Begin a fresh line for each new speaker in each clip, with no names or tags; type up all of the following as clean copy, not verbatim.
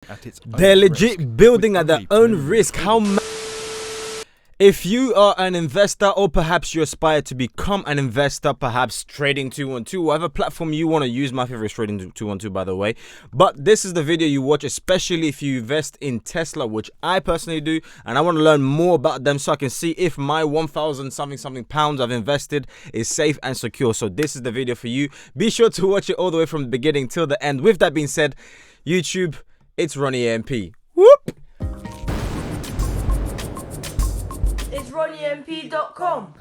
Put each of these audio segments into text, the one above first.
at its own
They're legit
risk,
building
with
at their
only
own
preliminary
risk. If you are an investor, or perhaps you aspire to become an investor, perhaps Trading 212, whatever platform you want to use. My favorite is Trading 212, by the way. But this is the video you watch, especially if you invest in Tesla, which I personally do, and I want to learn more about them so I can see if my 1,000 something pounds I've invested is safe and secure. So this is the video for you. Be sure to watch it all the way from the beginning till the end. With that being said, YouTube, it's Ronnie AMP. Whoop!
It's RonnieMP.com.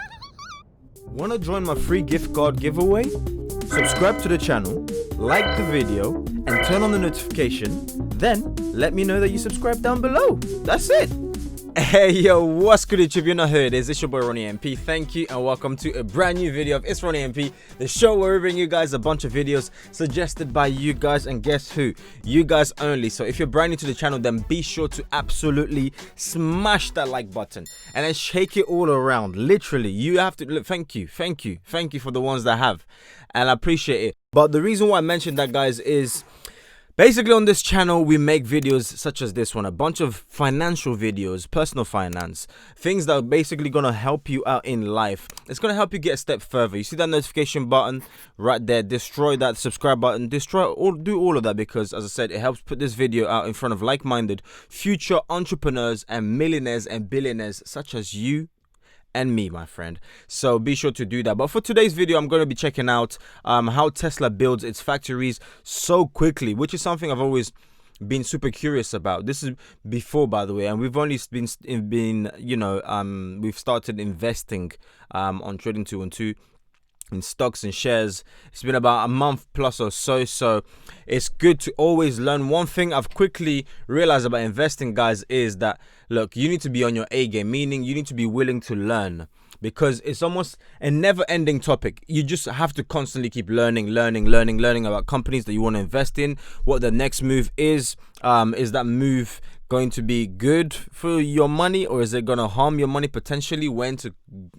Want to join my free gift card giveaway? Subscribe to the channel, like the video, and turn on the notification. Then let me know that you subscribe down below. That's it. Hey yo, what's good YouTube? You know who it is. It's your boy Ronnie MP. Thank you and welcome to a brand new video of It's Ronnie MP, the show where we bring you guys a bunch of videos suggested by you guys, and guess who? You guys only. So if you're brand new to the channel, then be sure to absolutely smash that like button and then shake it all around. Literally, you have to look. Thank you for the ones that have, and I appreciate it. But the reason why I mentioned that, guys, is basically on this channel we make videos such as this one, a bunch of financial videos, personal finance, things that are basically going to help you out in life. It's going to help you get a step further. You see that notification button right there? Destroy that subscribe button, do all of that, because as I said, it helps put this video out in front of like-minded future entrepreneurs and millionaires and billionaires such as you and me, my friend. So be sure to do that. But for today's video, I'm going to be checking out how Tesla builds its factories so quickly, which is something I've always been super curious about. This is before, by the way, and we've only been we've started investing on Trading 212 in stocks and shares. It's been about a month plus or so, so it's good to always learn. One thing I've quickly realized about investing, guys, is that look, you need to be on your A game, meaning you need to be willing to learn, because it's almost a never-ending topic. You just have to constantly keep learning about companies that you want to invest in, what the next move is that move going to be good for your money, or is it going to harm your money potentially, when to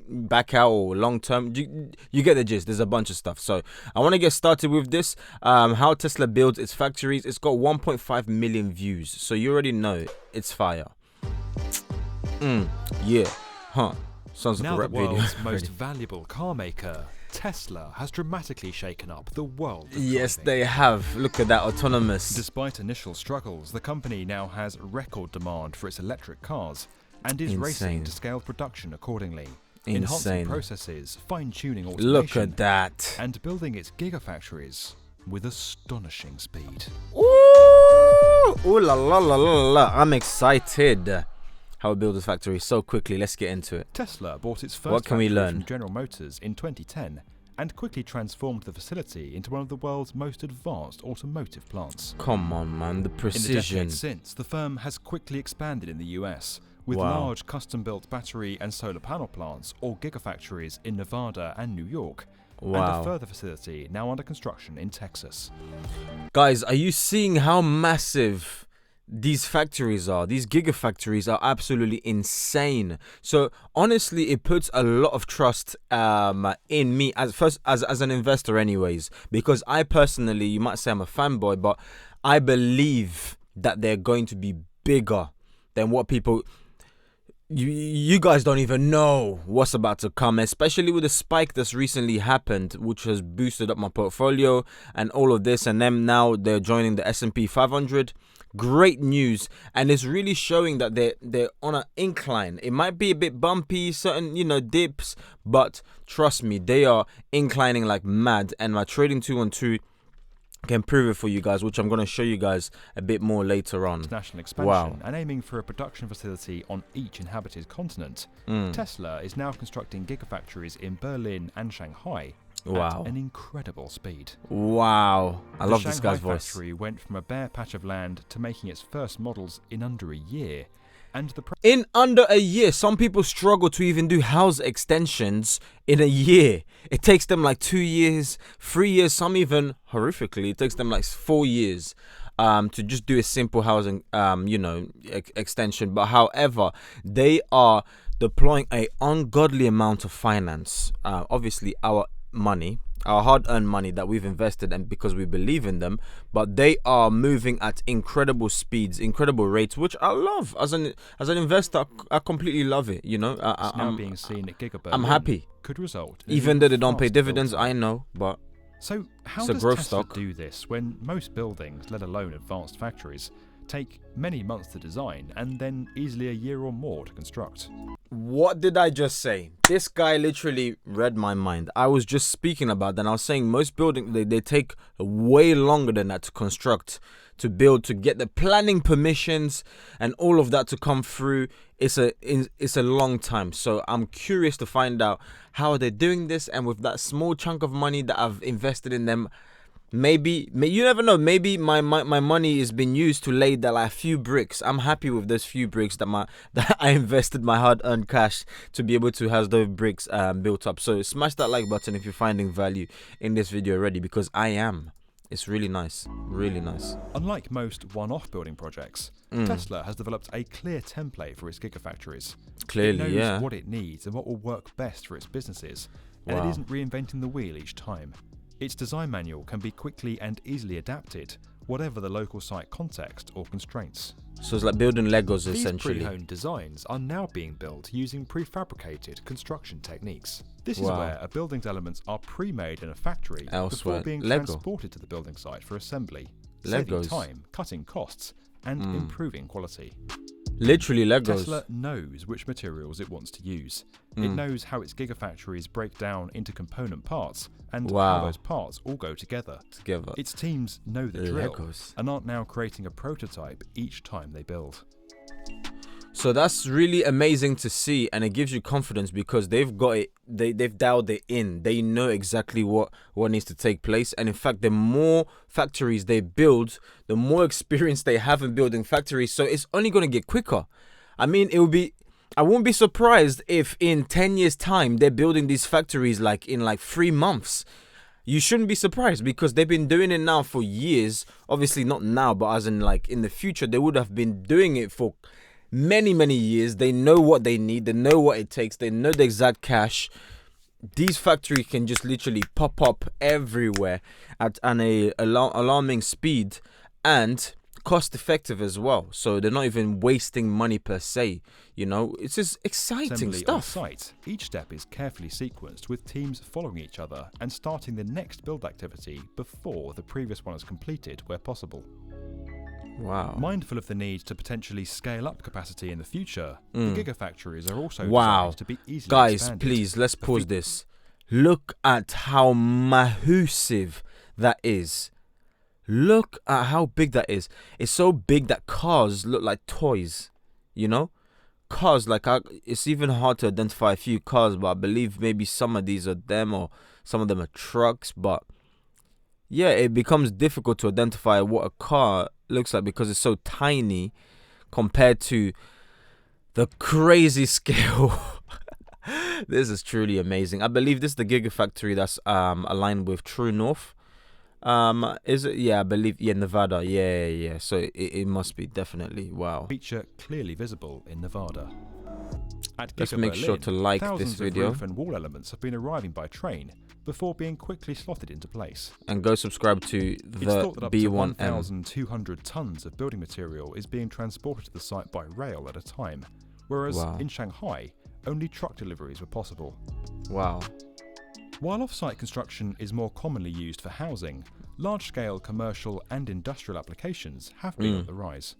back out, or long term? You get the gist. There's a bunch of stuff. So I want to get started with this, how Tesla builds its factories. It's got 1.5 million views, so you already know it's fire. Yeah, sounds like
now
a rap
the
video.
world's most valuable car maker, Tesla has dramatically shaken up the world of
Yes,
driving.
they have. Look at that, autonomous.
Despite initial struggles, the company now has record demand for its electric cars and is
Insane.
racing to scale production accordingly,
Insane.
enhancing processes, fine-tuning automation,
Look at that.
and building its gigafactories with astonishing speed.
Ooh la la la la la. I'm excited how it builds this factory so quickly. Let's get into it.
Tesla bought its first
What can we
factory
learn?
from General Motors in 2010 and quickly transformed the facility into one of the world's most advanced automotive plants.
Come on, man, the
In the
precision.
decades since, the firm has quickly expanded in the US, with
Wow.
large custom-built battery and solar panel plants or gigafactories in Nevada and New York, and
Wow.
a further facility now under construction in Texas.
Guys, are you seeing how massive these factories are? These gigafactories are absolutely insane. So honestly, it puts a lot of trust in me as an investor anyways, because I personally, you might say I'm a fanboy, but I believe that they're going to be bigger than what people... You guys don't even know what's about to come, especially with the spike that's recently happened, which has boosted up my portfolio and all of this, and then now they're joining the S&P 500. Great news, and it's really showing that they're on an incline. It might be a bit bumpy, certain dips, but trust me, they are inclining like mad, and my Trading 212 can prove it for you guys, which I'm going to show you guys a bit more later on.
National expansion
Wow.
and aiming for a production facility on each inhabited continent, Tesla is now constructing gigafactories in Berlin and Shanghai
Wow.
at an incredible speed.
Wow, I love this
Shanghai
guy's voice.
factory went from a bare patch of land to making its first models in under a year, and the
In under a year. Some people struggle to even do house extensions in a year. It takes them like 2 years, 3 years, some even horrifically, it takes them like 4 years to just do a simple housing extension. But however, they are deploying a ungodly amount of finance, obviously our money, our hard-earned money that we've invested, and because we believe in them, but they are moving at incredible speeds, incredible rates, which I love. As an investor, I completely love it. You know,
It's now being seen at Giga Berlin
I'm happy.
could result in
Even though they don't pay
faster
dividends,
build time.
I know, but
So how
It's a
does
growth
Tesla
stock.
do this when most buildings, let alone advanced factories, take many months to design and then easily a year or more to construct?
what did I just say? This guy literally read my mind. I was just speaking about that. And I was saying most buildings, they take way longer than that to construct, to build, to get the planning permissions and all of that to come through. It's a long time. So I'm curious to find out how they're doing this, and with that small chunk of money that I've invested in them, maybe you never know. Maybe my money is being used to lay that like few bricks. I'm happy with those few bricks that I invested my hard-earned cash to be able to have those bricks built up. So smash that like button if you're finding value in this video already, because I am. It's really nice, really nice.
Unlike most one-off building projects, Tesla has developed a clear template for its gigafactories.
Clearly,
it knows
yeah.
what it needs and what will work best for its businesses, and
Wow.
it isn't reinventing the wheel each time. Its design manual can be quickly and easily adapted, whatever the local site context or constraints.
So it's like building Legos
These
essentially.
pre-honed designs are now being built using prefabricated construction techniques. This is
Wow.
where a building's elements are pre-made in a factory
Elsewhere.
before being
Lego.
transported to the building site for assembly, saving
Legos.
time, cutting costs, and improving quality.
Literally Legos.
Tesla knows which materials it wants to use. It knows how its gigafactories break down into component parts and
Wow.
how those parts all go together.
Together.
Its teams know the drill
Legos.
and aren't now creating a prototype each time they build.
So that's really amazing to see, and it gives you confidence because they've got it. They've dialed it in. They know exactly what needs to take place. And in fact, the more factories they build, the more experience they have in building factories. So it's only going to get quicker. I mean, I won't be surprised if in 10 years' time they're building these factories in 3 months. You shouldn't be surprised because they've been doing it now for years. Obviously not now, but as in in the future, they would have been doing it for many years. They know what they need, they know what it takes, they know the exact cash. These factories can just literally pop up everywhere at an alarming speed and cost effective as well. So they're not even wasting money per se. You know, it's just exciting
Assembly on
stuff.
site. Each step is carefully sequenced with teams following each other and starting the next build activity before the previous one is completed where possible.
Wow.
Mindful of the need to potentially scale up capacity in the future, the gigafactories are also
Wow.
designed to be easily
Guys,
expanded.
please, let's pause this. Look at how massive that is. Look at how big that is. It's so big that cars look like toys, you know? Cars, it's even hard to identify a few cars, but I believe maybe some of these are them or some of them are trucks. But yeah, it becomes difficult to identify what a car looks like because it's so tiny compared to the crazy scale. This is truly amazing. I believe this is the Gigafactory that's aligned with True North. Is it? Yeah, I believe. Yeah, Nevada. Yeah. So it must be definitely. Wow.
Feature clearly visible in Nevada. At
Let's
Giga
make
Berlin,
sure to like
thousands
this video
of roof and wall elements have been arriving by train before being quickly slotted into place.
and go subscribe to
It's
the
thought that up to
B1M.
1,200 tons of building material is being transported to the site by rail at a time, whereas
Wow.
in Shanghai, only truck deliveries were possible.
Wow.
While off-site construction is more commonly used for housing, large-scale commercial and industrial applications have been on the rise.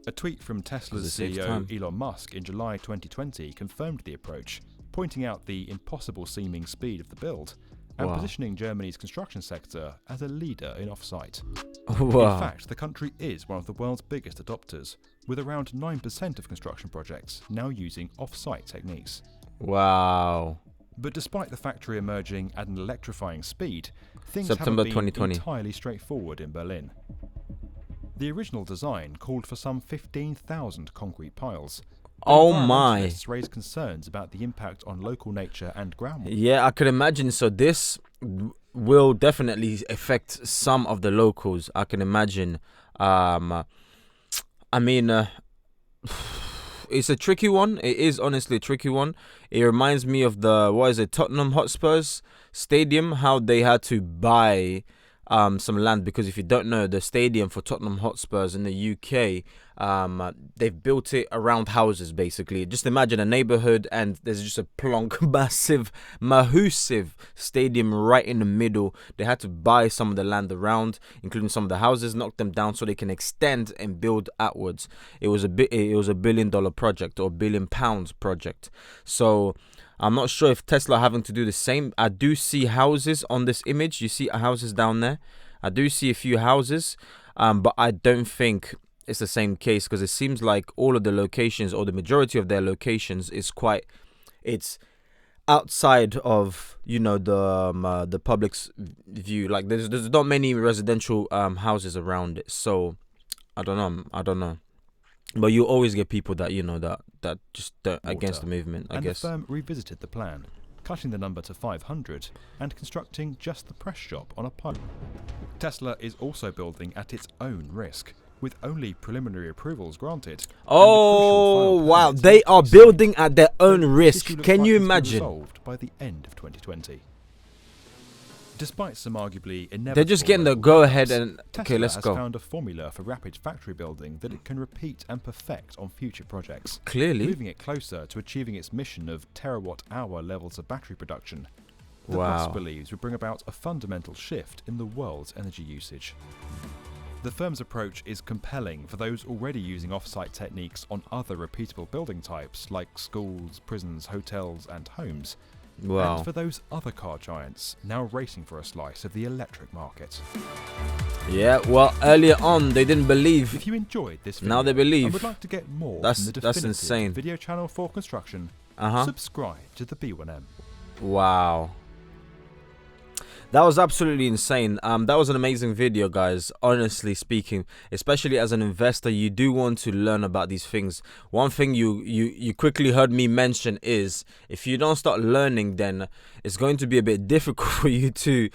A tweet from Tesla's
'Cause it saves
CEO
time.
Elon Musk in July 2020 confirmed the approach, pointing out the impossible-seeming speed of the build and
Wow.
positioning Germany's construction sector as a leader in off-site.
Wow.
In fact, the country is one of the world's biggest adopters, with around 9% of construction projects now using off-site techniques.
Wow.
But despite the factory emerging at an electrifying speed, things
September
haven't been
2020.
entirely straightforward in Berlin. The original design called for some 15,000 concrete piles. but
Oh my.
environmentalists raised concerns about the impact on local nature and groundwater.
Yeah, I could imagine. So this will definitely affect some of the locals. I can imagine. I mean, it's a tricky one. It is honestly a tricky one. It reminds me of the Tottenham Hotspur's stadium, how they had to buy some land, because if you don't know, the stadium for Tottenham Hotspurs in the UK, they've built it around houses basically. Just imagine a neighborhood and there's just a plonk massive stadium right in the middle. They had to buy some of the land around, including some of the houses, knock them down so they can extend and build outwards. It was a $1 billion project, or £1 billion project. So I'm not sure if Tesla are having to do the same. I do see houses on this image. You see houses down there. I do see a few houses, but I don't think it's the same case, because it seems like all of the locations, or the majority of their locations, it's outside of, you know, the public's view. Like there's not many residential houses around it. So I don't know. But you always get people that, you know, that just don't against the movement, I guess.
The firm revisited the plan, cutting the number to 500 and constructing just the press shop on a pilot. Tesla is also building at its own risk, with only preliminary approvals granted.
Oh wow, they are building at their own risk. Can you imagine?
Resolved by the end of 2020. Despite some arguably inevitable,
they're just getting the go ahead and okay, let's go.
Tesla has found a formula for rapid factory building that it can repeat and perfect on future projects.
Clearly,
moving it closer to achieving its mission of terawatt-hour levels of battery production. The
wow.
boss believes would bring about a fundamental shift in the world's energy usage. The firm's approach is compelling for those already using off-site techniques on other repeatable building types like schools, prisons, hotels, and homes.
Wow.
And for those other car giants now racing for a slice of the electric market.
Yeah, well, earlier on they didn't believe.
If you enjoyed this video
now they believe.
and would like to get more
That's
from the definitive
insane.
video channel for construction, subscribe to the B1M.
Wow. That was absolutely insane. That was an amazing video, guys. Honestly speaking, especially as an investor, you do want to learn about these things. One thing you quickly heard me mention is, if you don't start learning, then it's going to be a bit difficult for you to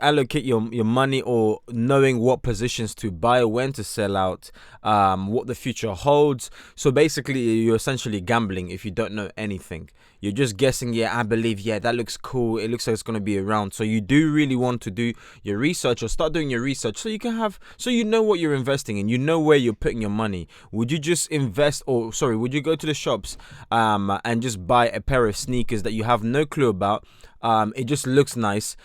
allocate your money, or knowing what positions to buy, when to sell out, what the future holds. So basically, you're essentially gambling if you don't know anything. You're just guessing, yeah, I believe, yeah, that looks cool. It looks like it's going to be around. So you do really want to do your research, or start doing your research, so you know what you're investing in. You know where you're putting your money. Would you just invest, would you go to the shops and just buy a pair of sneakers that you have no clue about? It just looks nice.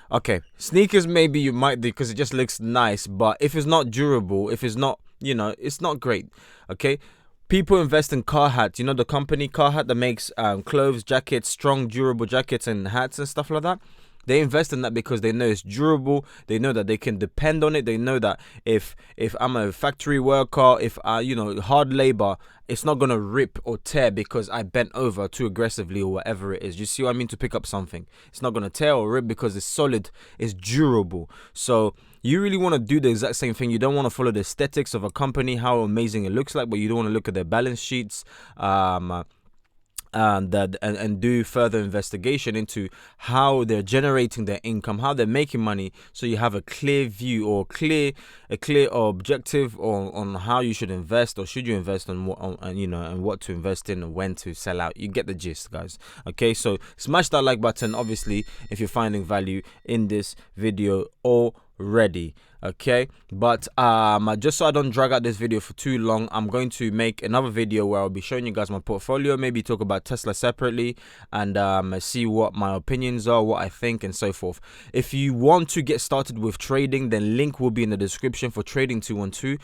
Okay, sneakers maybe you might do because it just looks nice, but if it's not durable, if it's not, you know, it's not great. Okay. People invest in Carhartt, you know, the company Carhartt that makes clothes, jackets, strong, durable jackets and hats and stuff like that. They invest in that because they know it's durable. They know that they can depend on it. They know that if I'm a factory worker, if hard labor, it's not gonna rip or tear because I bent over too aggressively or whatever it is. You see what I mean? To pick up something, it's not gonna tear or rip because it's solid, it's durable. So you really want to do the exact same thing. You don't want to follow the aesthetics of a company, how amazing it looks like, but you don't want to look at their balance sheets, and do further investigation into how they're generating their income, how they're making money, so you have a clear view, or a clear objective on how you should invest, or should you invest on what, and what to invest in and when to sell out. You get the gist, guys. Okay, so smash that like button, obviously, if you're finding value in this video already. Okay, but just so I don't drag out this video for too long, I'm going to make another video where I'll be showing you guys my portfolio, maybe talk about Tesla separately, and see what my opinions are, what I think, and so forth. If you want to get started with trading, then link will be in the description for Trading 212.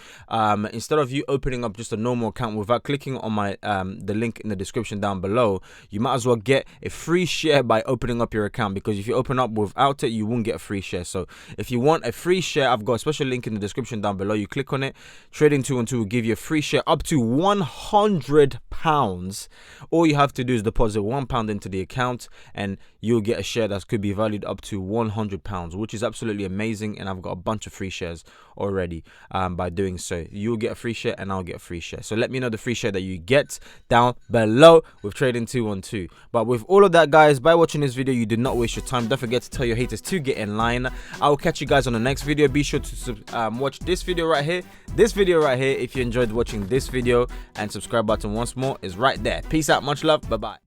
Instead of you opening up just a normal account without clicking on my the link in the description down below, you might as well get a free share by opening up your account, because if you open up without it, you won't get a free share. So if you want a free share, I've got a special link in the description down below. You click on it, Trading 212 will give you a free share up to £100. All you have to do is deposit £1 into the account, and you'll get a share that could be valued up to £100, which is absolutely amazing. And I've got a bunch of free shares already by doing so. You'll get a free share and I'll get a free share. So let me know the free share that you get down below with Trading 212. But with all of that, guys, by watching this video, you did not waste your time. Don't forget to tell your haters to get in line. I will catch you guys on the next video. Be sure sure to watch this video right here. This video right here, if you enjoyed watching this video, and subscribe button once more is right there. Peace out, much love, bye bye.